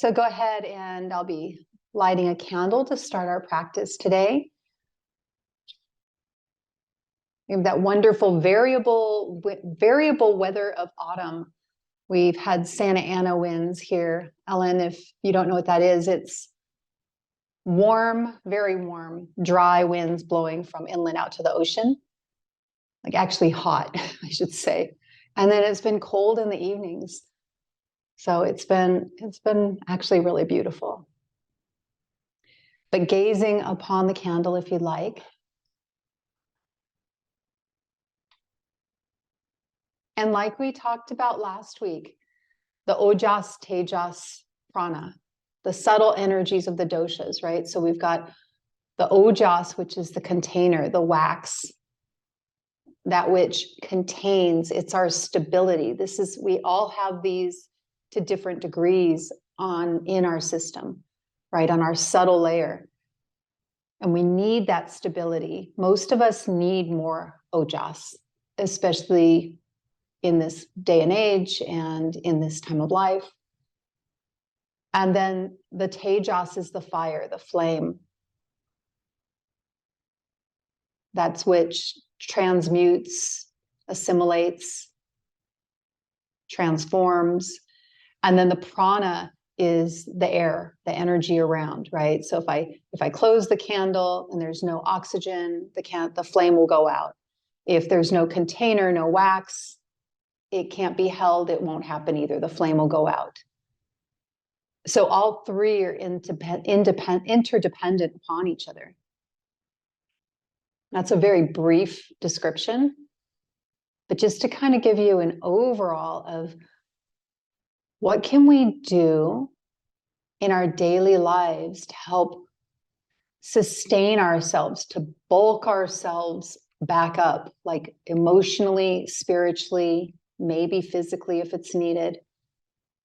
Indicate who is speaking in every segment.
Speaker 1: So go ahead, and I'll be lighting a candle to start our practice today. We have that wonderful variable weather of autumn. We've had Santa Ana winds here. Ellen, if you don't know what that is, it's warm, very warm, dry winds blowing from inland out to the ocean. Like actually hot, I should say. And then it's been cold in the evenings. So it's been actually really beautiful. But gazing upon the candle, if you'd like. And like we talked about last week, the ojas, tejas, prana, the subtle energies of the doshas, right? So we've got the ojas, which is the container, the wax, that which contains, it's our stability. We all have these to different degrees in our system, right? On our subtle layer. And we need that stability. Most of us need more ojas, especially in this day and age and in this time of life. And then the tejas is the fire, the flame. That's which transmutes, assimilates, transforms. And then the prana is the air, the energy around, right? So if I close the candle and there's no oxygen, the flame will go out. If there's no container, no wax, it can't be held, it won't happen either. The flame will go out. So all three are interdependent upon each other. That's a very brief description, but just to kind of give you an overall of what can we do in our daily lives to help sustain ourselves, to bulk ourselves back up, like emotionally, spiritually, maybe physically if it's needed,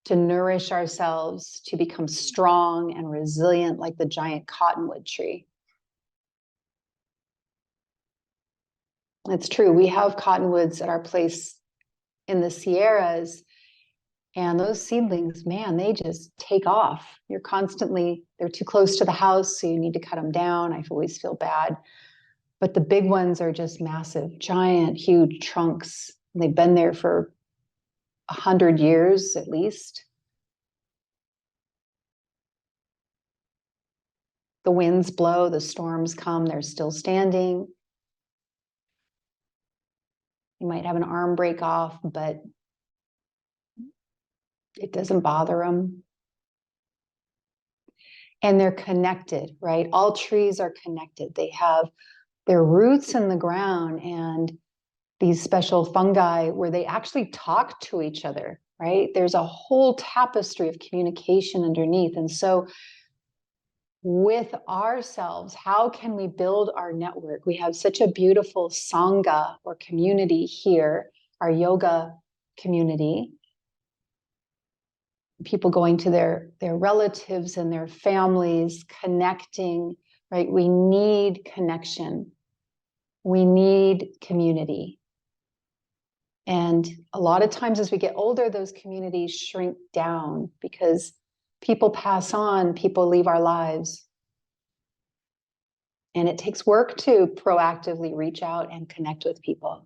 Speaker 1: to nourish ourselves, to become strong and resilient like the giant cottonwood tree. It's true, we have cottonwoods at our place in the Sierras, and those seedlings, man, they just take off. They're too close to the house, so you need to cut them down. I always feel bad. But the big ones are just massive, giant, huge trunks. They've been there for 100 years at least. The winds blow, the storms come, they're still standing. You might have an arm break off, but it doesn't bother them. And they're connected, right? All trees are connected. They have their roots in the ground and these special fungi where they actually talk to each other, right? There's a whole tapestry of communication underneath. And so with ourselves, how can we build our network? We have such a beautiful sangha or community here, our yoga community. People going to their relatives and their families, connecting, right? We need connection. We need community. And a lot of times as we get older, those communities shrink down because people pass on, people leave our lives. And it takes work to proactively reach out and connect with people.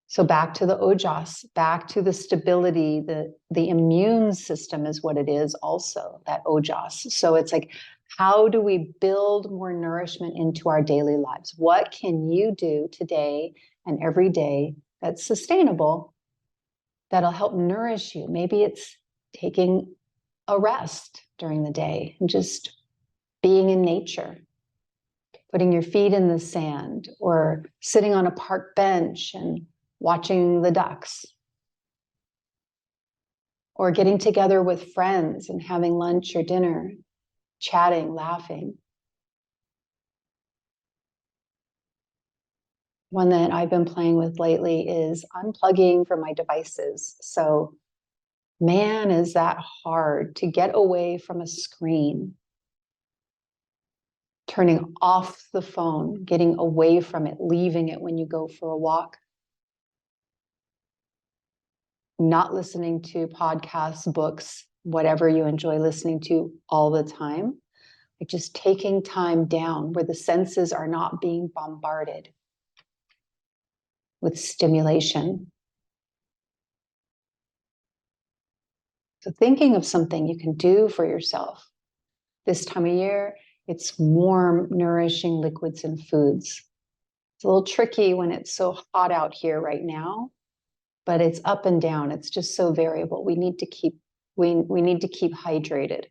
Speaker 1: So back to the ojas, back to the stability, the immune system is what it is also, that ojas. So it's like, how do we build more nourishment into our daily lives? What can you do today and every day that's sustainable, that'll help nourish you? Maybe it's taking a rest during the day and just being in nature, putting your feet in the sand, or sitting on a park bench and watching the ducks, or getting together with friends and having lunch or dinner, chatting, laughing. One that I've been playing with lately is unplugging from my devices. So, man, is that hard to get away from a screen. Turning off the phone, getting away from it, leaving it when you go for a walk. Not listening to podcasts, books, whatever you enjoy listening to all the time. Like just taking time down where the senses are not being bombarded with stimulation. So thinking of something you can do for yourself. This time of year, it's warm, nourishing liquids and foods. It's a little tricky when it's so hot out here right now, but it's up and down. It's just so variable. We need to keep hydrated.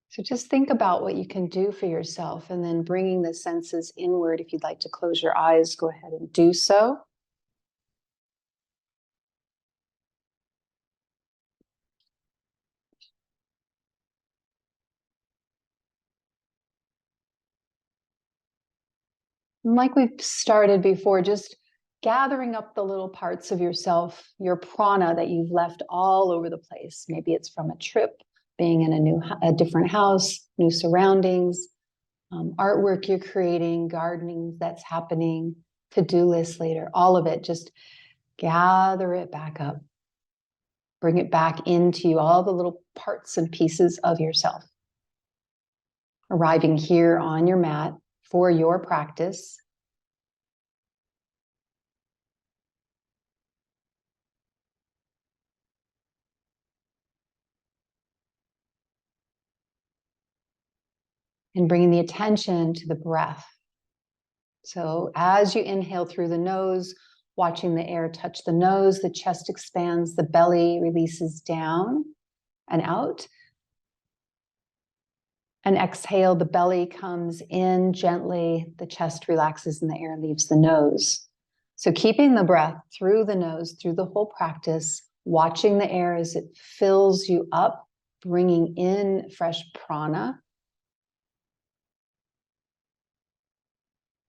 Speaker 1: So just think about what you can do for yourself, and then bringing the senses inward. If you'd like to close your eyes, go ahead and do so. And like we've started before, just gathering up the little parts of yourself, your prana that you've left all over the place. Maybe it's from a trip, being in a different house, new surroundings, artwork you're creating, gardening that's happening, to-do list later, all of it. Just gather it back up. Bring it back into you, all the little parts and pieces of yourself. Arriving here on your mat for your practice. And bringing the attention to the breath. So as you inhale through the nose, watching the air touch the nose, the chest expands, the belly releases down and out. And exhale, the belly comes in gently, the chest relaxes and the air leaves the nose. So keeping the breath through the nose, through the whole practice, watching the air as it fills you up, bringing in fresh prana.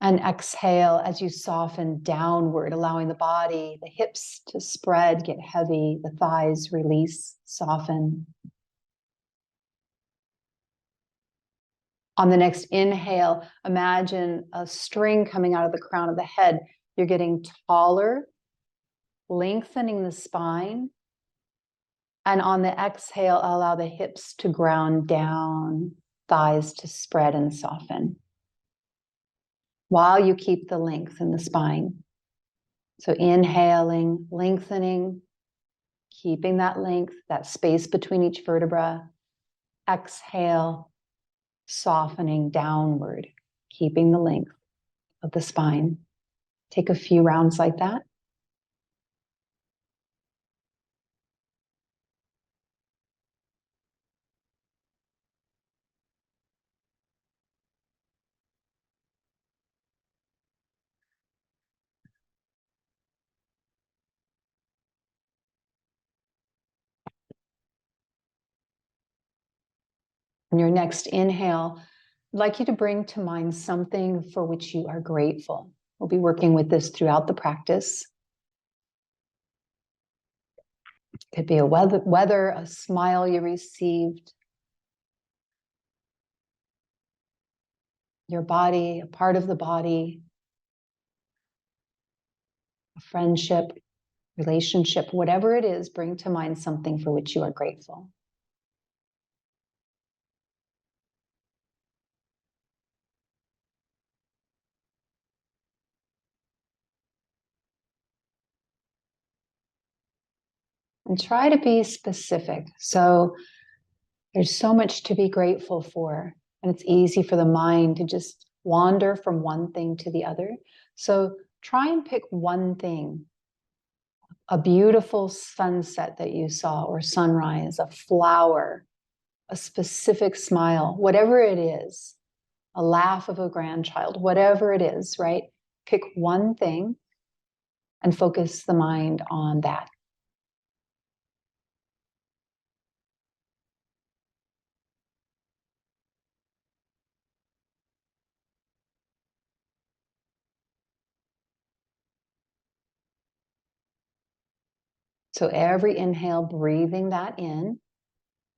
Speaker 1: And exhale as you soften downward, allowing the body, the hips to spread, get heavy, the thighs release, soften. On the next inhale, imagine a string coming out of the crown of the head. You're getting taller, lengthening the spine. And on the exhale, allow the hips to ground down, thighs to spread and soften, while you keep the length in the spine. So inhaling, lengthening, keeping that length, that space between each vertebra. Exhale, softening downward, keeping the length of the spine. Take a few rounds like that. On your next inhale, I'd like you to bring to mind something for which you are grateful. We'll be working with this throughout the practice. It could be a weather, a smile you received, your body, a part of the body, a friendship, relationship, whatever it is, bring to mind something for which you are grateful. And try to be specific. So there's so much to be grateful for, and it's easy for the mind to just wander from one thing to the other. So try and pick one thing, a beautiful sunset that you saw, or sunrise, a flower, a specific smile, whatever it is, a laugh of a grandchild, whatever it is, right? Pick one thing and focus the mind on that. So every inhale, breathing that in,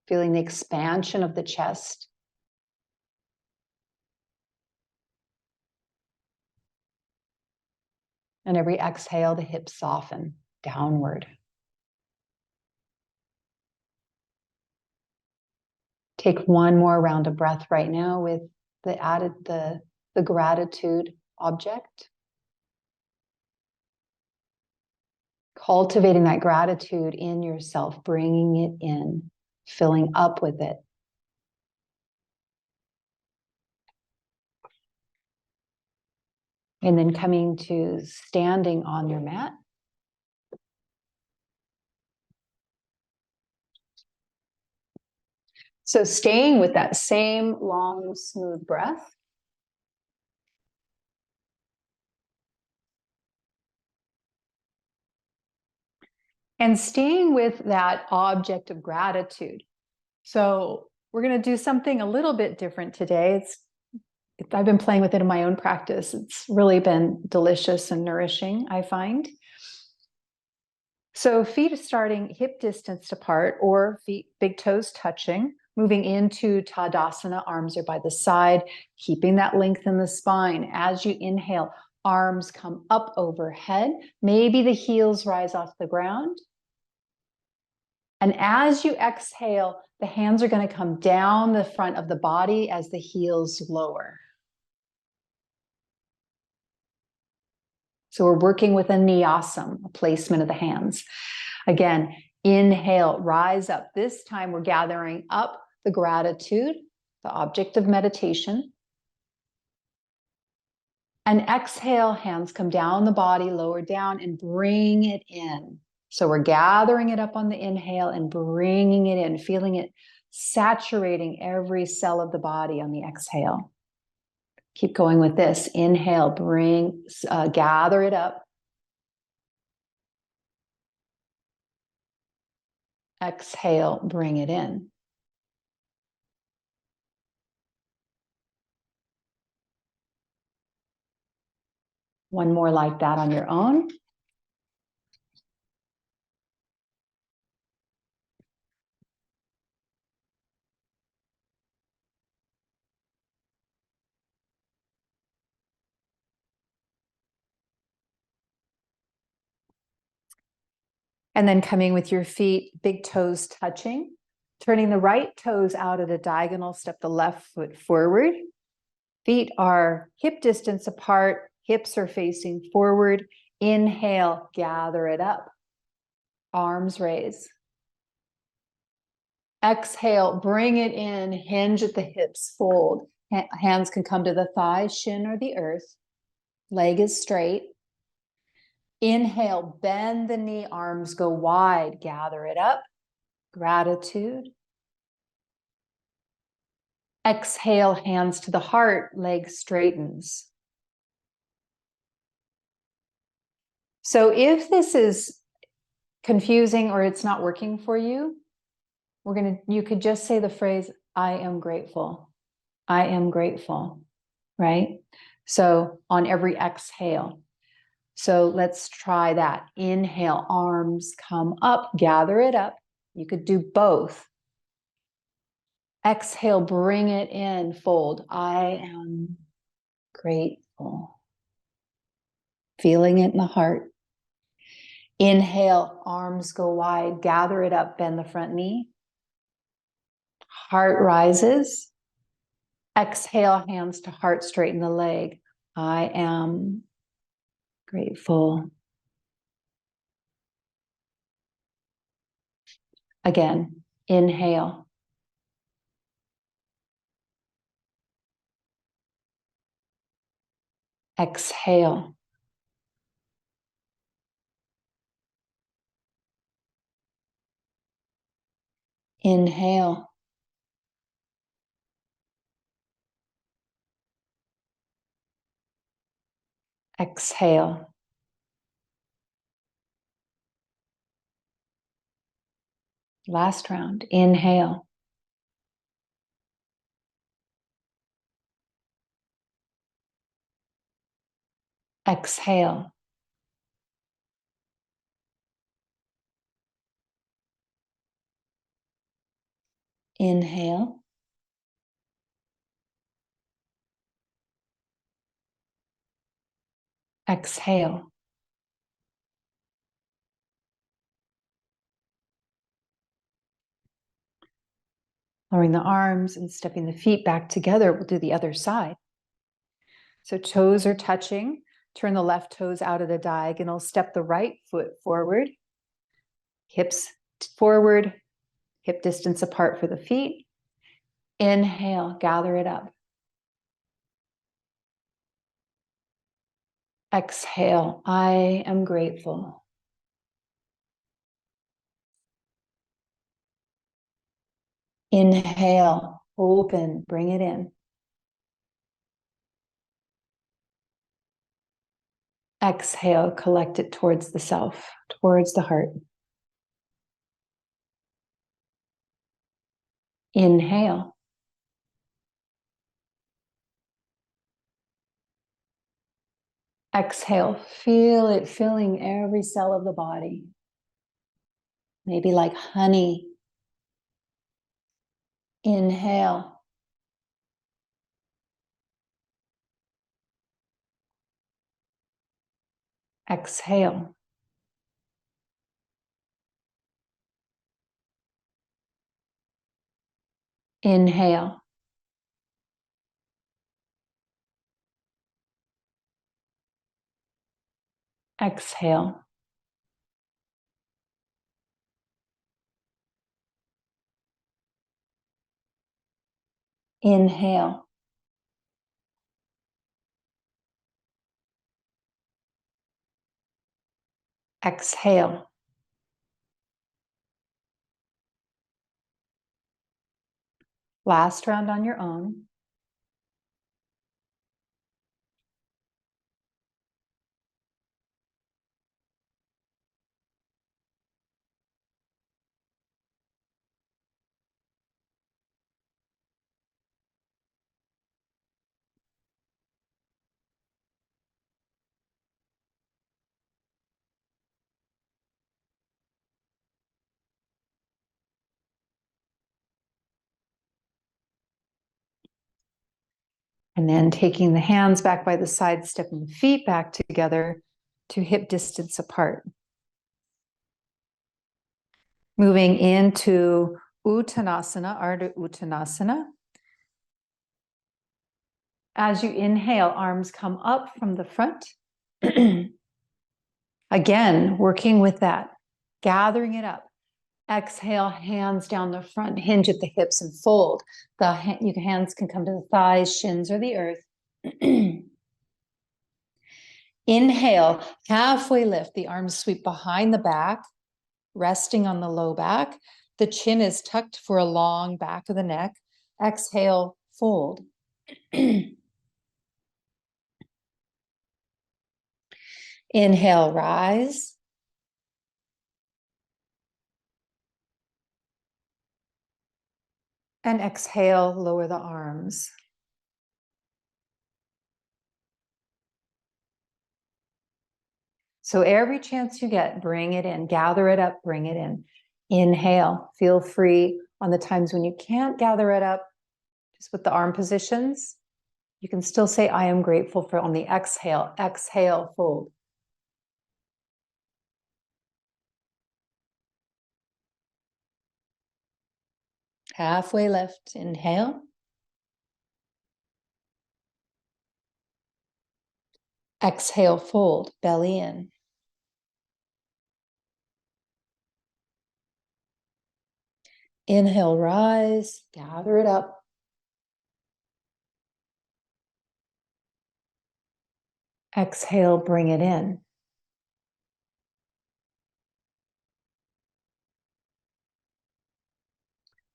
Speaker 1: feeling the expansion of the chest. And every exhale, the hips soften downward. Take one more round of breath right now with the gratitude object. Cultivating that gratitude in yourself, bringing it in, filling up with it. And then coming to standing on your mat. So staying with that same long, smooth breath. And staying with that object of gratitude. So we're going to do something a little bit different today. I've been playing with it in my own practice. It's really been delicious and nourishing, I find. So feet are starting hip distance apart, or feet, big toes touching, moving into Tadasana, arms are by the side, keeping that length in the spine. As you inhale, arms come up overhead. Maybe the heels rise off the ground. And as you exhale, the hands are going to come down the front of the body as the heels lower. So we're working with a niyasam, a placement of the hands. Again, inhale, rise up. This time we're gathering up the gratitude, the object of meditation. And exhale, hands come down the body, lower down, and bring it in. So we're gathering it up on the inhale and bringing it in, feeling it saturating every cell of the body on the exhale. Keep going with this. Inhale, gather it up. Exhale, bring it in. One more like that on your own. And then coming with your feet, big toes touching, turning the right toes out at a diagonal, step the left foot forward. Feet are hip distance apart, hips are facing forward. Inhale, gather it up. Arms raise. Exhale, bring it in, hinge at the hips, fold. Hands can come to the thigh, shin, or the earth. Leg is straight. Inhale, bend the knee, arms go wide, gather it up. Gratitude. Exhale, hands to the heart, leg straightens. So if this is confusing or it's not working for you, you could just say the phrase, I am grateful. I am grateful, right? So on every exhale. So let's try that. Inhale, arms come up, gather it up. You could do both. Exhale, bring it in, fold. I am grateful. Feeling it in the heart. Inhale, arms go wide, gather it up, bend the front knee. Heart rises. Exhale, hands to heart, straighten the leg. I am grateful. Again, inhale. Exhale. Inhale. Exhale. Last round. Inhale. Exhale. Inhale. Exhale. Lowering the arms and stepping the feet back together. We'll do the other side. So toes are touching. Turn the left toes out of the diagonal. Step the right foot forward. Hips forward. Hip distance apart for the feet. Inhale, gather it up. Exhale, I am grateful. Inhale, open, bring it in. Exhale, collect it towards the self, towards the heart. Inhale. Exhale, feel it filling every cell of the body. Maybe like honey. Inhale. Exhale. Inhale. Exhale. Inhale. Exhale. Last round on your own. And then taking the hands back by the side, stepping the feet back together to hip distance apart. Moving into Uttanasana, Ardha Uttanasana. As you inhale, arms come up from the front. Again, working with that, gathering it up. Exhale, hands down the front, hinge at the hips and fold. Your hands can come to the thighs, shins, or the earth. Inhale, halfway lift. The arms sweep behind the back, resting on the low back. The chin is tucked for a long back of the neck. Exhale, fold. Inhale, rise. And exhale, lower the arms. So every chance you get, bring it in, gather it up, bring it in. Inhale, feel free on the times when you can't gather it up, just with the arm positions. You can still say, I am grateful for on the exhale. Exhale, fold. Halfway lift, inhale. Exhale, fold, belly in. Inhale, rise, gather it up. Exhale, bring it in.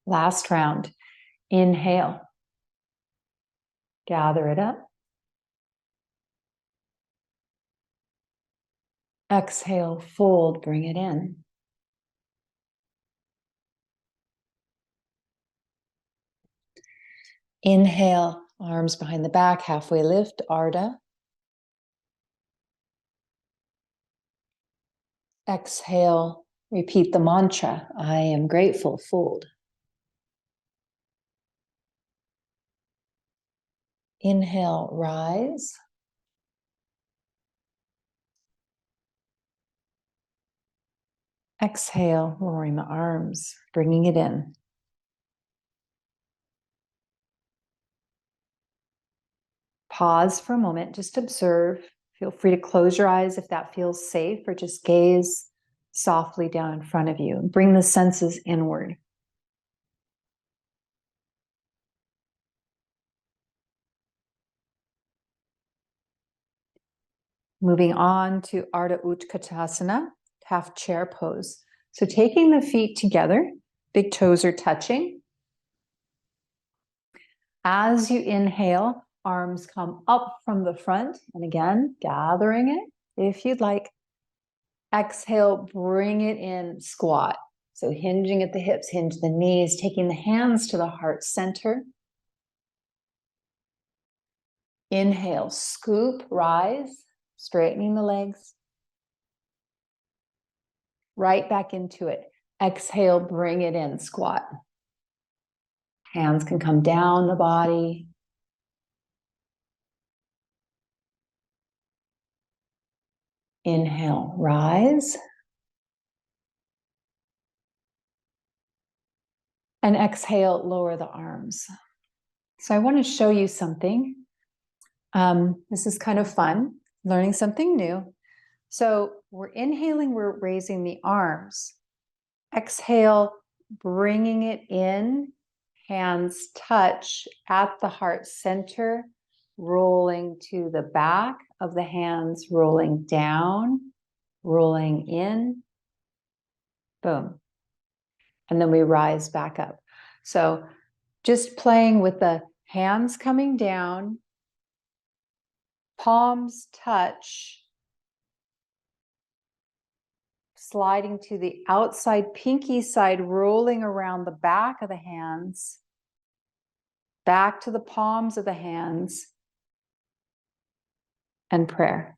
Speaker 1: Last round. Inhale. Gather it up. Exhale, fold, bring it in. Inhale, arms behind the back, halfway lift, Ardha. Exhale, repeat the mantra, I am grateful, fold. Inhale, rise. Exhale, lowering the arms, bringing it in.
Speaker 2: Pause for a moment, just observe. Feel free to close your eyes if that feels safe, or just gaze softly down in front of you. Bring the senses inward. Moving on to Ardha Utkatasana, half chair pose. So taking the feet together, big toes are touching. As you inhale, arms come up from the front, and again, gathering it if you'd like. Exhale, bring it in, squat. So hinging at the hips, hinge the knees, taking the hands to the heart center. Inhale, scoop, rise, straightening the legs. Right back into it. Exhale, bring it in, squat. Hands can come down the body. Inhale, rise. And exhale, lower the arms. So I want to show you something. This is kind of fun, learning something new. So we're inhaling, we're raising the arms. Exhale, bringing it in, hands touch at the heart center, rolling to the back of the hands, rolling down, rolling in, boom. And then we rise back up. So just playing with the hands coming down, palms touch, sliding to the outside pinky side, rolling around the back of the hands, back to the palms of the hands, and prayer.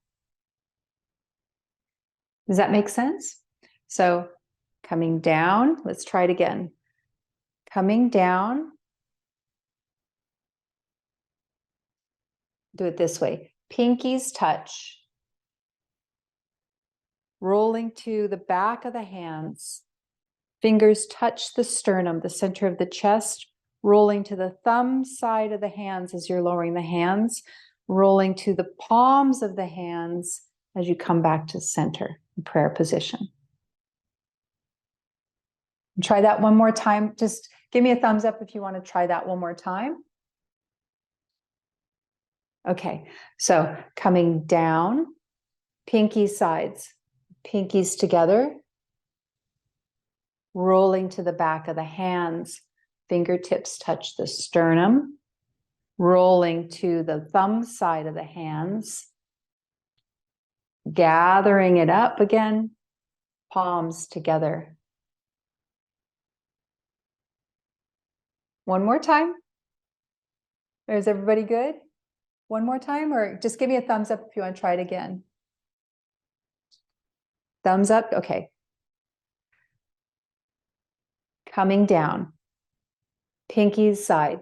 Speaker 2: Does that make sense? So coming down, let's try it again. Coming down, do it this way. Pinkies touch, rolling to the back of the hands, fingers touch the sternum, the center of the chest, rolling to the thumb side of the hands as you're lowering the hands, rolling to the palms of the hands as you come back to center, prayer position. Try that one more time. Just give me a thumbs up if you want to try that one more time. Okay, so coming down, pinky sides, pinkies together, rolling to the back of the hands, fingertips touch the sternum, rolling to the thumb side of the hands, gathering it up again, palms together. One more time. Is everybody good? One more time, or just give me a thumbs up if you want to try it again. Thumbs up, okay. Coming down, pinkies side,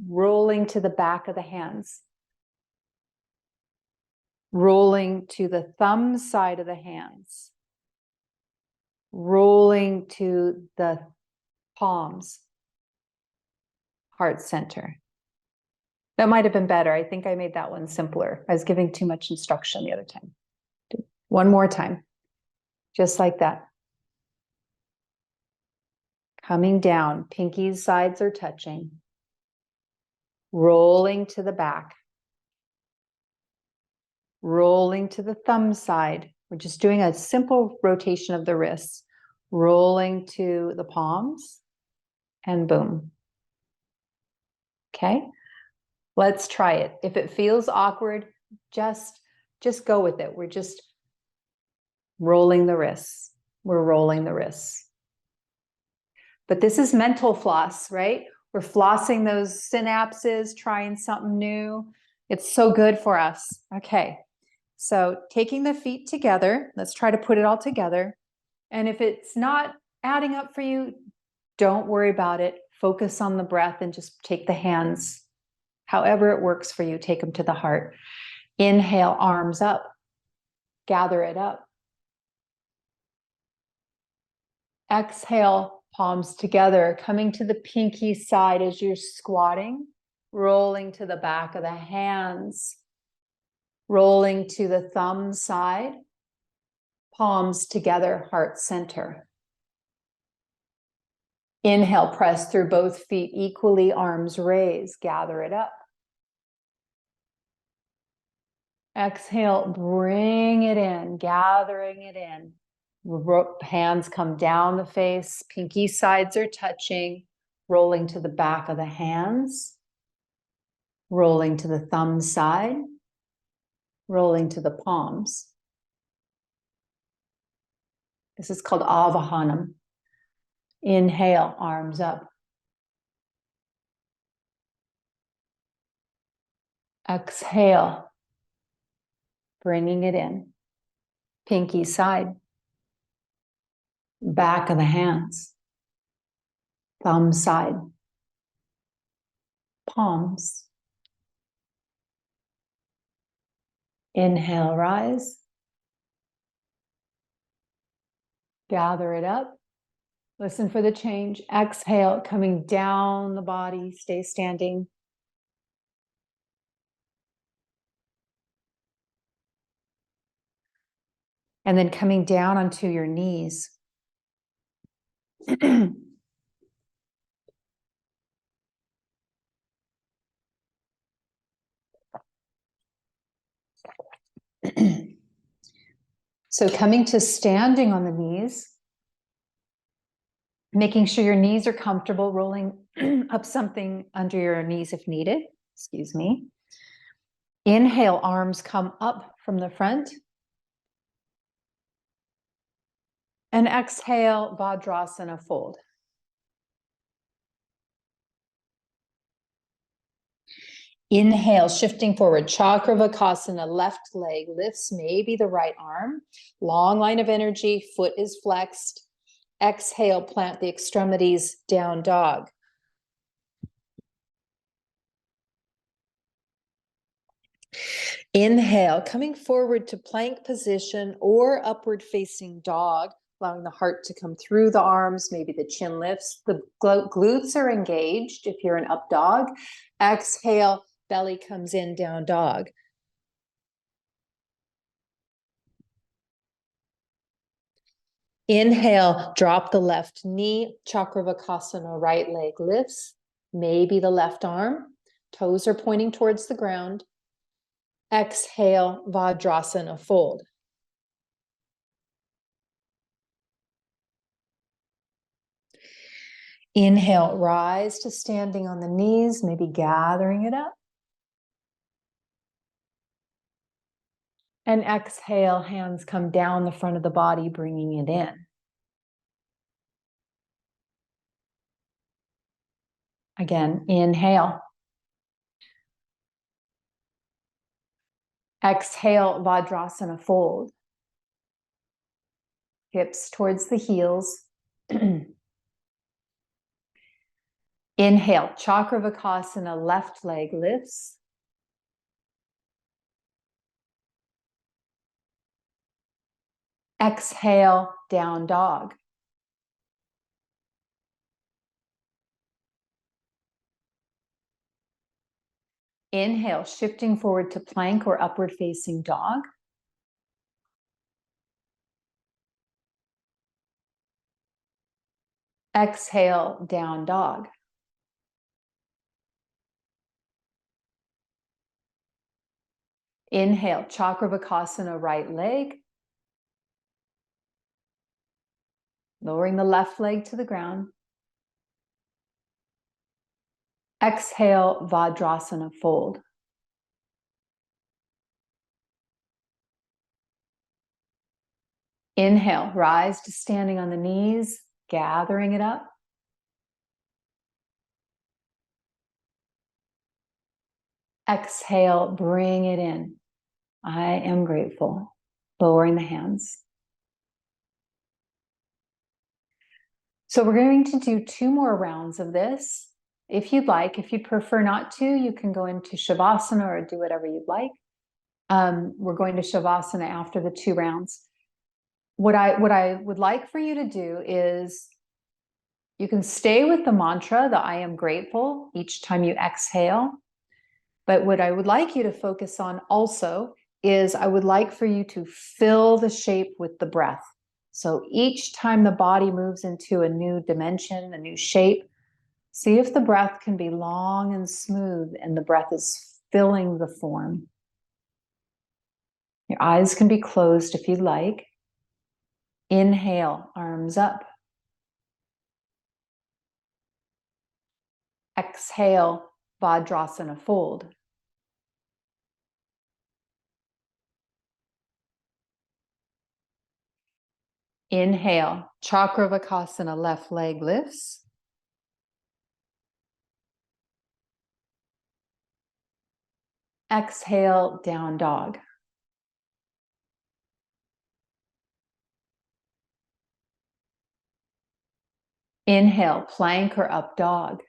Speaker 2: rolling to the back of the hands, rolling to the thumb side of the hands, rolling to the palms, heart center. That might have been better. I think I made that one simpler. I was giving too much instruction the other time. One more time, just like that. Coming down, pinkies sides are touching, rolling to the back, rolling to the thumb side. We're just doing a simple rotation of the wrists, rolling to the palms, and boom. Okay, let's try it. If it feels awkward, just go with it. We're just rolling the wrists. We're rolling the wrists. But this is mental floss, right? We're flossing those synapses, trying something new. It's so good for us. Okay, so taking the feet together, let's try to put it all together. And if it's not adding up for you, don't worry about it. Focus on the breath and just take the hands, however it works for you, take them to the heart. Inhale, arms up, gather it up. Exhale, palms together, coming to the pinky side as you're squatting. rolling to the back of the hands, rolling to the thumb side, palms together, heart center. Inhale, press through both feet equally, arms raised, gather it up. Exhale, bring it in, gathering it in. Hands come down the face, pinky sides are touching, rolling to the back of the hands, rolling to the thumb side, rolling to the palms. This is called Avahanam. Inhale, arms up. Exhale, bringing it in. Pinky side, back of the hands, thumb side, palms. Inhale, rise. Gather it up. Listen for the change. Exhale, coming down the body, stay standing. And then coming down onto your knees. So coming to standing on the knees, making sure your knees are comfortable, rolling up something under your knees if needed. Excuse me. Inhale, arms come up from the front. And exhale, Vajrasana fold. Inhale, shifting forward, Chakravakasana, left leg lifts, maybe the right arm. Long line of energy, foot is flexed. Exhale, plant the extremities, down dog. Inhale, coming forward to plank position or upward facing dog, allowing the heart to come through the arms, maybe the chin lifts, the glutes are engaged if you're an up dog. Exhale, belly comes in, down dog. Inhale, drop the left knee, Chakravakasana, right leg lifts, maybe the left arm, toes are pointing towards the ground. Exhale, Vajrasana fold. Inhale, rise to standing on the knees, maybe gathering it up. And exhale, hands come down the front of the body, bringing it in. Again, inhale. Exhale, Vajrasana fold. Hips towards the heels. Inhale, Chakravakasana, left leg lifts. Exhale, down dog. Inhale, shifting forward to plank or upward facing dog. Exhale, down dog. Inhale, Chakravakasana, right leg. Lowering the left leg to the ground. Exhale, Vajrasana fold. Inhale, rise to standing on the knees, gathering it up. Exhale, bring it in. I am grateful. Lowering the hands. So we're going to do 2 more rounds of this. If you'd like, if you'd prefer not to, you can go into Shavasana or do whatever you'd like. We're going to Shavasana after the 2 rounds. What I would like for you to do is You can stay with the mantra, the I am grateful, each time you exhale. But what I would like you to focus on also is I would like for you to fill the shape with the breath. So each time the body moves into a new dimension, a new shape, see if the breath can be long and smooth and the breath is filling the form. Your eyes can be closed if you'd like. Inhale, arms up. Exhale, Vajrasana fold. Inhale, Chakravakasana, left leg lifts. Exhale, down dog. Inhale, plank or up dog.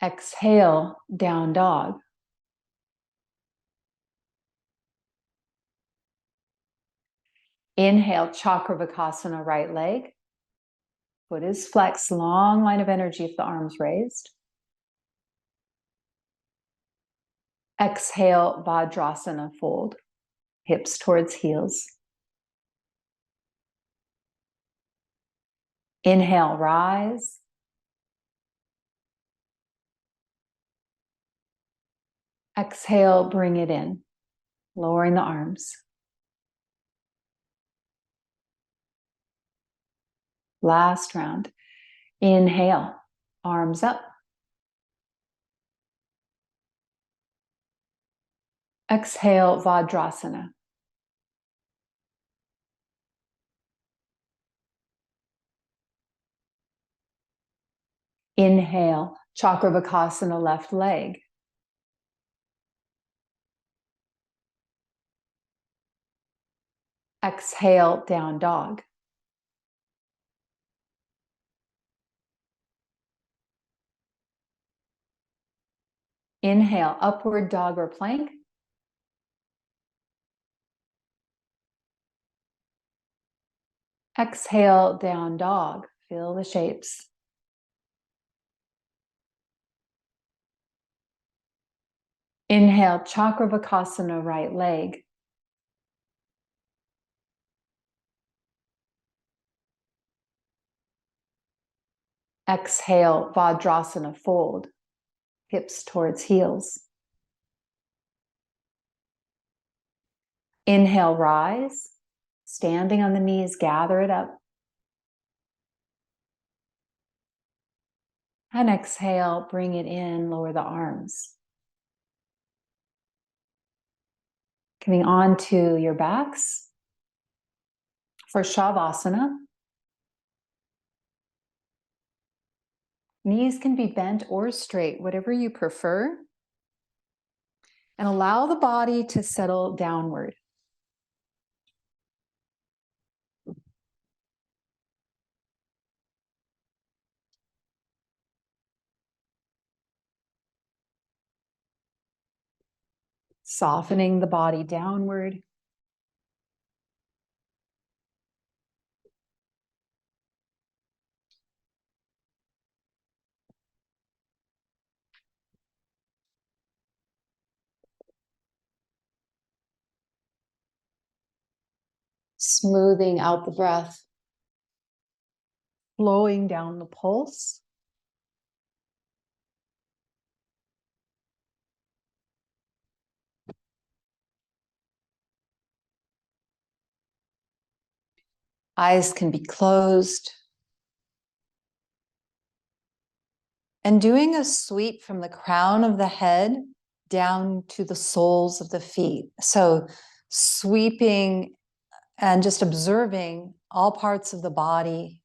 Speaker 2: Exhale, down dog. Inhale, Chakravakasana, right leg. Foot is flexed, long line of energy if the arm's raised. Exhale, Vajrasana fold. Hips towards heels. Inhale, rise. Exhale, bring it in, lowering the arms. Last round. Inhale, arms up. Exhale, Vajrasana. Inhale, Chakravakasana, left leg. Exhale, down dog. Inhale, upward dog or plank. Exhale, down dog. Feel the shapes. Inhale, Chakravakasana, right leg. Exhale, Vajrasana fold. Hips towards heels. Inhale, rise. Standing on the knees, gather it up. And exhale, bring it in, lower the arms. Coming onto your backs for Shavasana. Knees can be bent or straight, whatever you prefer. And allow the body to settle downward. Softening the body downward. Smoothing out the breath. Flowing down the pulse. Eyes can be closed. And doing a sweep from the crown of the head down to the soles of the feet. So sweeping and just observing all parts of the body,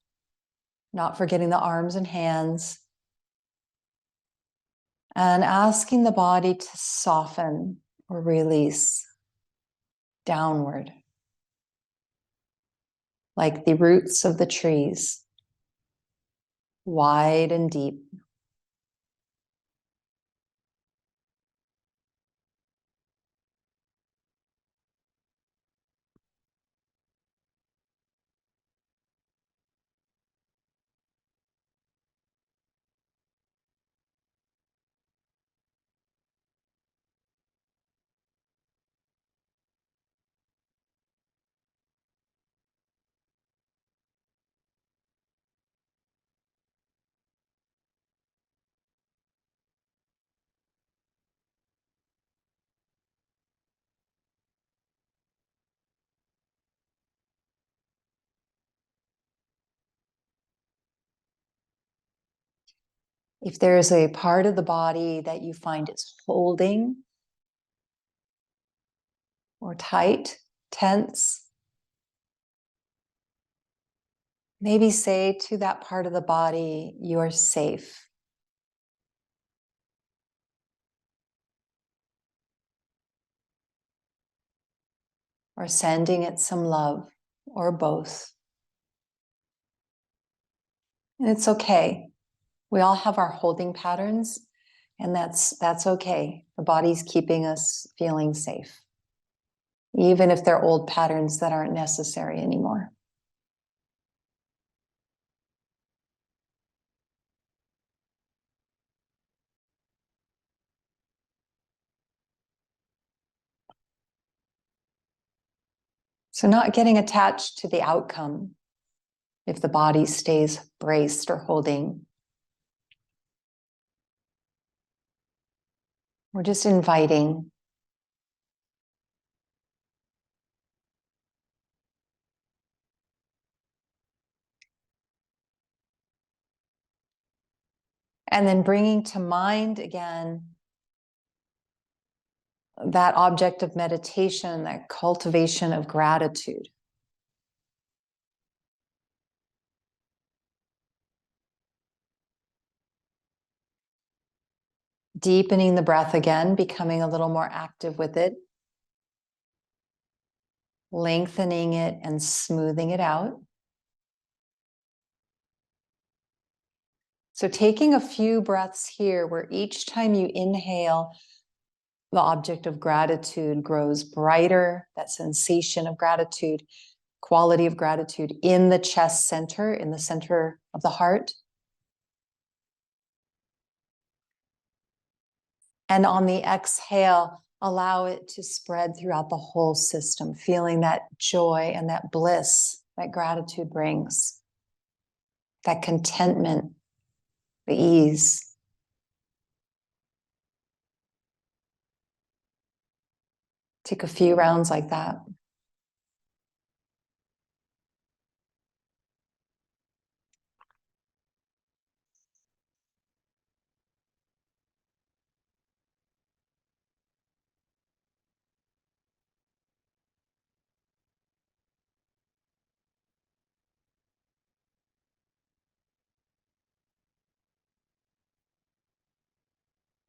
Speaker 2: not forgetting the arms and hands, and asking the body to soften or release downward, like the roots of the trees, wide and deep. If there's a part of the body that you find is holding or tight, tense, maybe say to that part of the body, you're safe. Or sending it some love, or both. And it's okay. We all have our holding patterns, and that's okay. The body's keeping us feeling safe, even if they're old patterns that aren't necessary anymore. So not getting attached to the outcome if the body stays braced or holding. We're just inviting. And then bringing to mind again that object of meditation, that cultivation of gratitude. Deepening the breath again, becoming a little more active with it. Lengthening it and smoothing it out. So taking a few breaths here where each time you inhale, the object of gratitude grows brighter, that sensation of gratitude, quality of gratitude in the chest center, in the center of the heart. And on the exhale, allow it to spread throughout the whole system, feeling that joy and that bliss that gratitude brings, that contentment, the ease. Take a few rounds like that.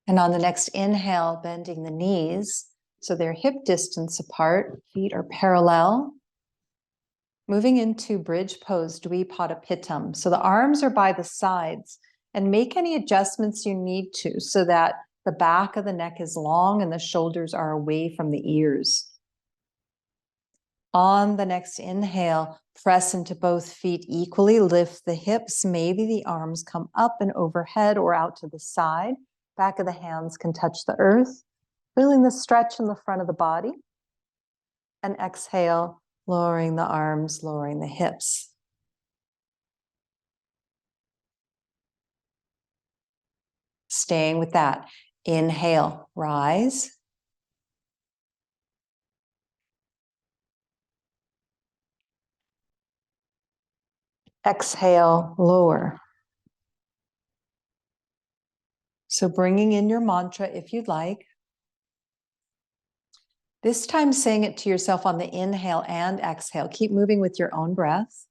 Speaker 2: And on the next inhale, bending the knees so they're hip distance apart, feet are parallel. Moving into bridge pose, Dvipada Pittam. So the arms are by the sides, and make any adjustments you need to so that the back of the neck is long and the shoulders are away from the ears. On the next inhale, press into both feet equally, lift the hips, maybe the arms come up and overhead or out to the side. Back of the hands can touch the earth, feeling the stretch in the front of the body. And exhale, lowering the arms, lowering the hips. Staying with that. Inhale, rise. Exhale, lower. So bringing in your mantra if you'd like. This time saying it to yourself on the inhale and exhale. Keep moving with your own breath.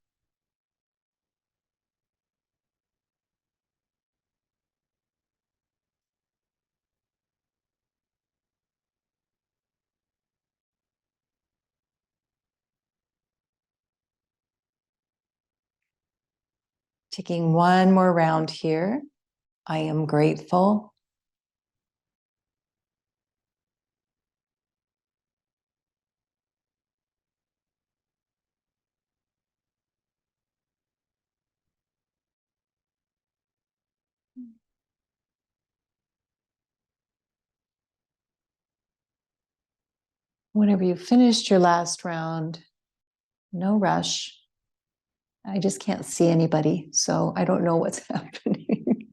Speaker 2: Taking one more round here. I am grateful. Whenever you've finished your last round, no rush. I just can't see anybody, so I don't know what's happening,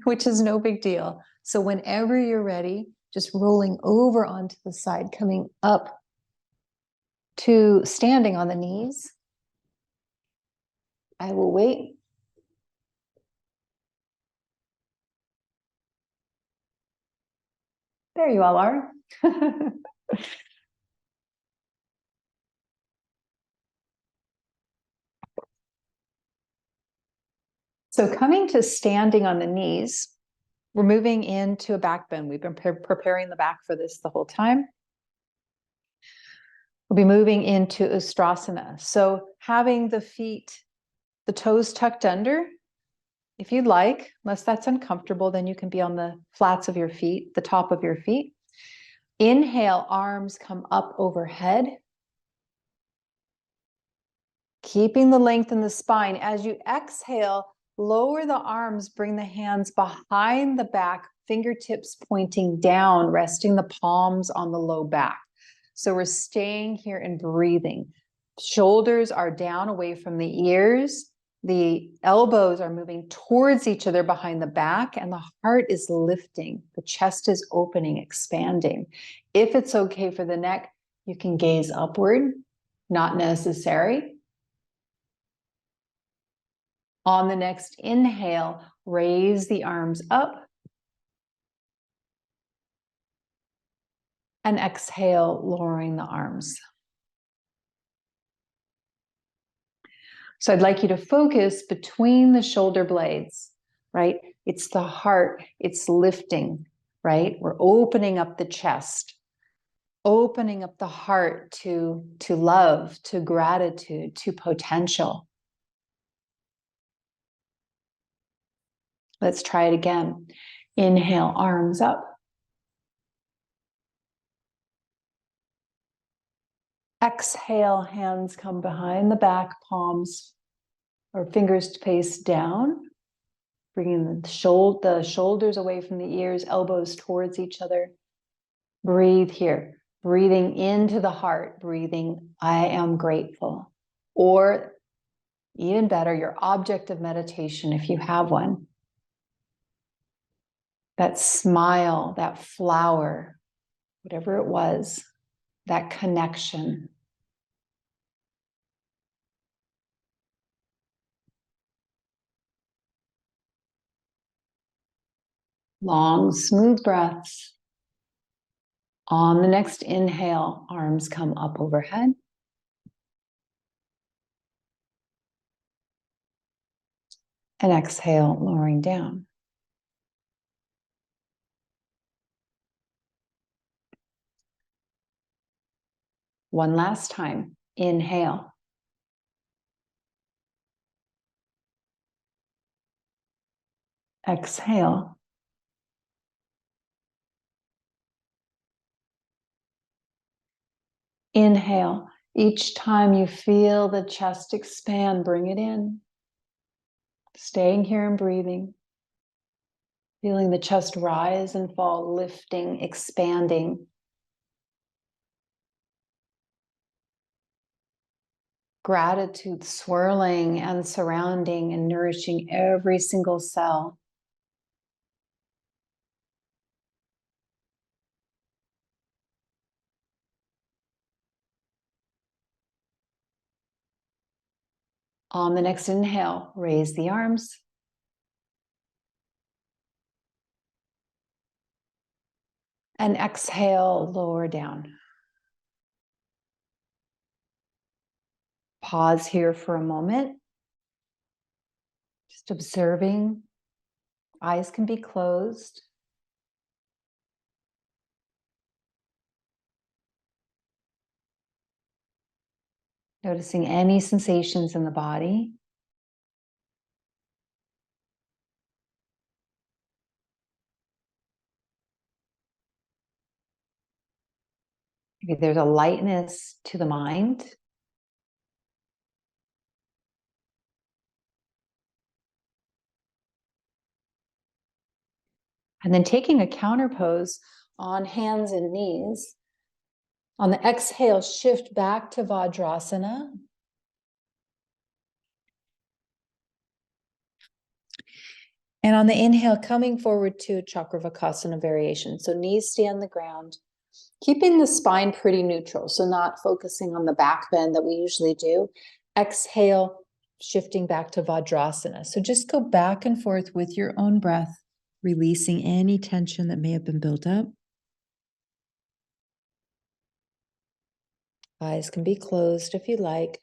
Speaker 2: which is no big deal. So whenever you're ready, just rolling over onto the side, coming up to standing on the knees. I will wait. There you all are. So coming to standing on the knees, we're moving into a back bend. We've been preparing the back for this the whole time. We'll be moving into Ustrasana. So having the feet, the toes tucked under, if you'd like, unless that's uncomfortable, then you can be on the flats of your feet, the top of your feet. Inhale, arms come up overhead. Keeping the length in the spine. As you exhale, lower the arms, bring the hands behind the back, fingertips pointing down, resting the palms on the low back. So we're staying here and breathing. Shoulders are down away from the ears. The elbows are moving towards each other behind the back, and the heart is lifting. The chest is opening, expanding. If it's okay for the neck, you can gaze upward, not necessary. On the next inhale, raise the arms up. And exhale, lowering the arms. So I'd like you to focus between the shoulder blades, right? It's the heart, it's lifting, right? We're opening up the chest, opening up the heart to love, to gratitude, to potential. Let's try it again. Inhale, arms up. Exhale, hands come behind the back, palms or fingers face down, bringing the shoulders away from the ears, elbows towards each other. Breathe here, breathing into the heart, breathing, I am grateful. Or even better, your object of meditation, if you have one. That smile, that flower, whatever it was, that connection. Long, smooth breaths. On the next inhale, arms come up overhead. And exhale, lowering down. One last time. Inhale. Exhale. Inhale. Each time you feel the chest expand, bring it in. Staying here and breathing. Feeling the chest rise and fall, lifting, expanding. Gratitude swirling and surrounding and nourishing every single cell. On the next inhale, raise the arms. And exhale, lower down. Pause here for a moment. Just observing. Eyes can be closed. Noticing any sensations in the body. Maybe there's a lightness to the mind. And then taking a counterpose on hands and knees. On the exhale, shift back to Vajrasana. And on the inhale, coming forward to Chakravakasana variation. So knees stay on the ground, keeping the spine pretty neutral. So not focusing on the back bend that we usually do. Exhale, shifting back to Vajrasana. So just go back and forth with your own breath, releasing any tension that may have been built up. Eyes can be closed if you like.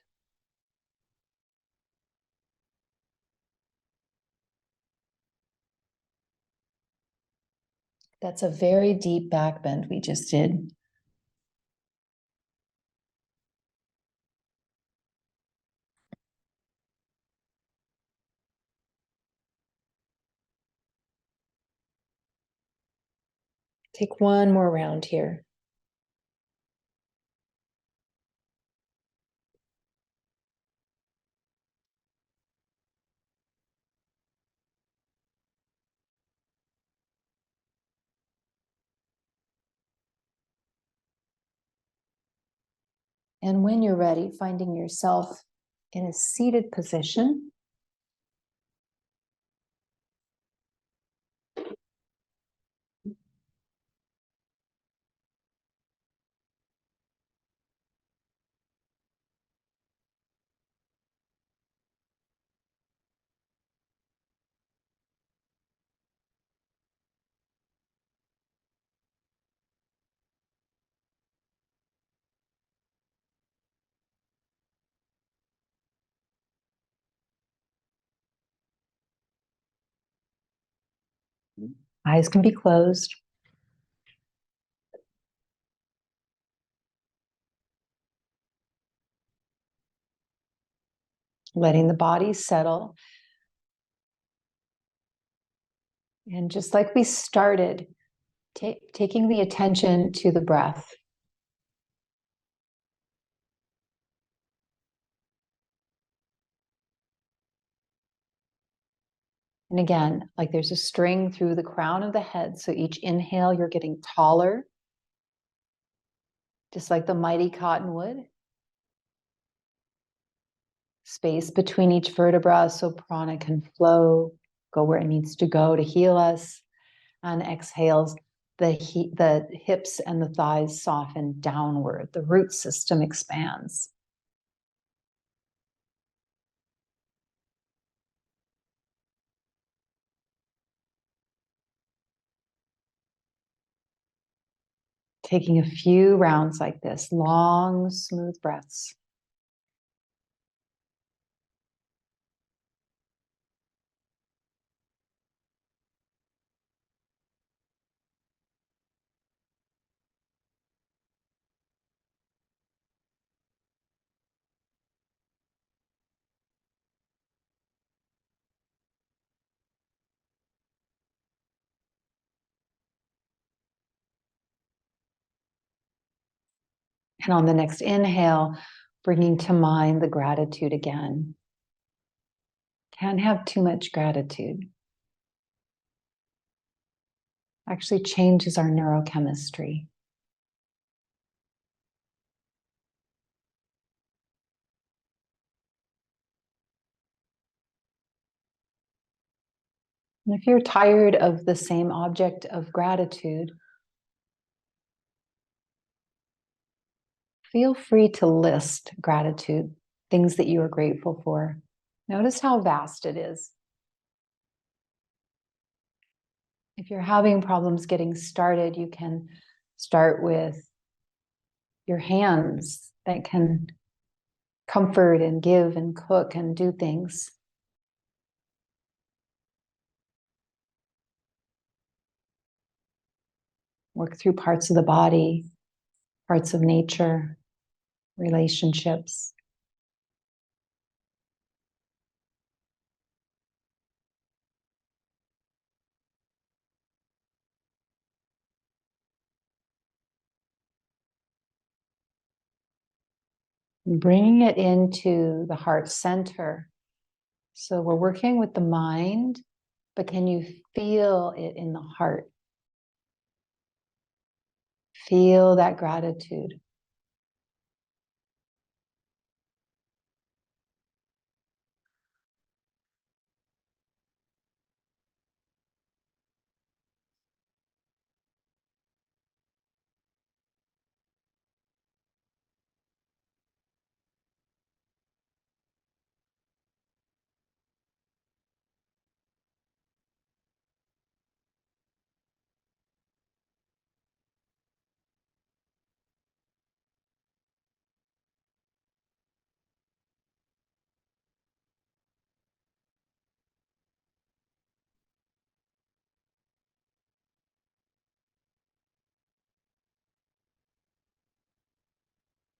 Speaker 2: That's a very deep back bend we just did. Take one more round here. And when you're ready, finding yourself in a seated position. Eyes can be closed. Letting the body settle. And just like we started, taking the attention to the breath. And again, like there's a string through the crown of the head. So each inhale, you're getting taller, just like the mighty cottonwood. Space between each vertebra so prana can flow, go where it needs to go to heal us. And exhales, the hips and the thighs soften downward. The root system expands. Taking a few rounds like this, long, smooth breaths. And on the next inhale, bringing to mind the gratitude again. Can't have too much gratitude. Actually changes our neurochemistry. And if you're tired of the same object of gratitude, feel free to list gratitude, things that you are grateful for. Notice how vast it is. If you're having problems getting started, you can start with your hands that can comfort and give and cook and do things. Work through parts of the body, parts of nature, relationships. And bringing it into the heart center. So we're working with the mind, but can you feel it in the heart? Feel that gratitude.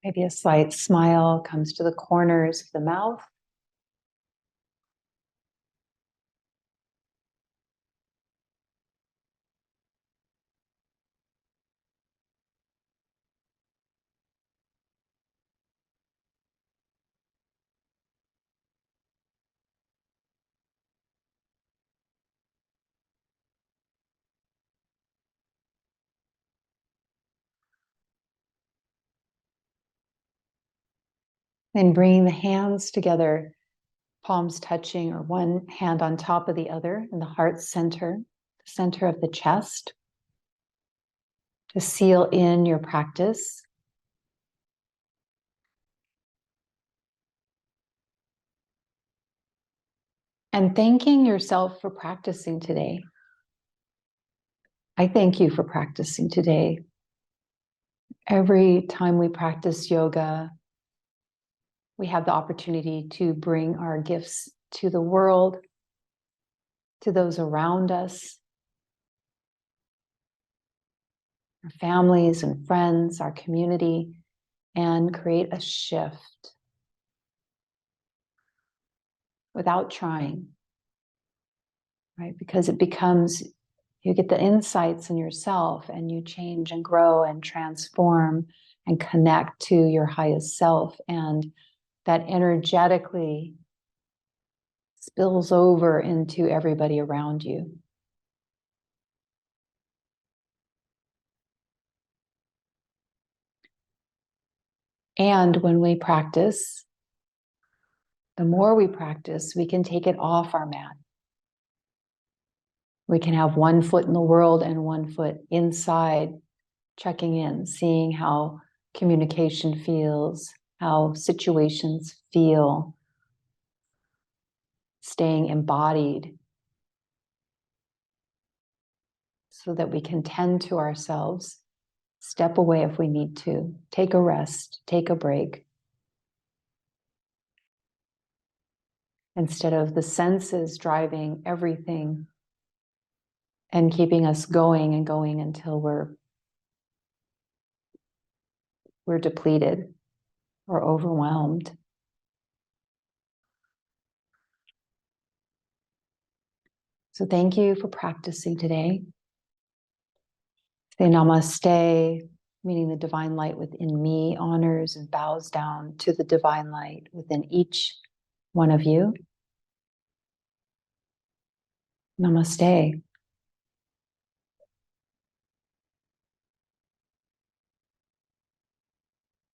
Speaker 1: Maybe a slight smile comes to the corners of the mouth. And bringing the hands together, palms touching or one hand on top of the other in the heart center, the center of the chest, to seal in your practice. And thanking yourself for practicing today. I thank you for practicing today. Every time we practice yoga, we have the opportunity to bring our gifts to the world, to those around us, our families and friends, our community, and create a shift without trying, right? Because it becomes, you get the insights in yourself and you change and grow and transform and connect to your highest self. And that energetically spills over into everybody around you. And when we practice, the more we practice, we can take it off our mat. We can have one foot in the world and one foot inside, checking in, seeing how communication feels, how situations feel, staying embodied so that we can tend to ourselves, step away if we need to, take a rest, take a break. Instead of the senses driving everything and keeping us going and going until we're depleted or overwhelmed. So thank you for practicing today. Say namaste, meaning the divine light within me honors and bows down to the divine light within each one of you. Namaste.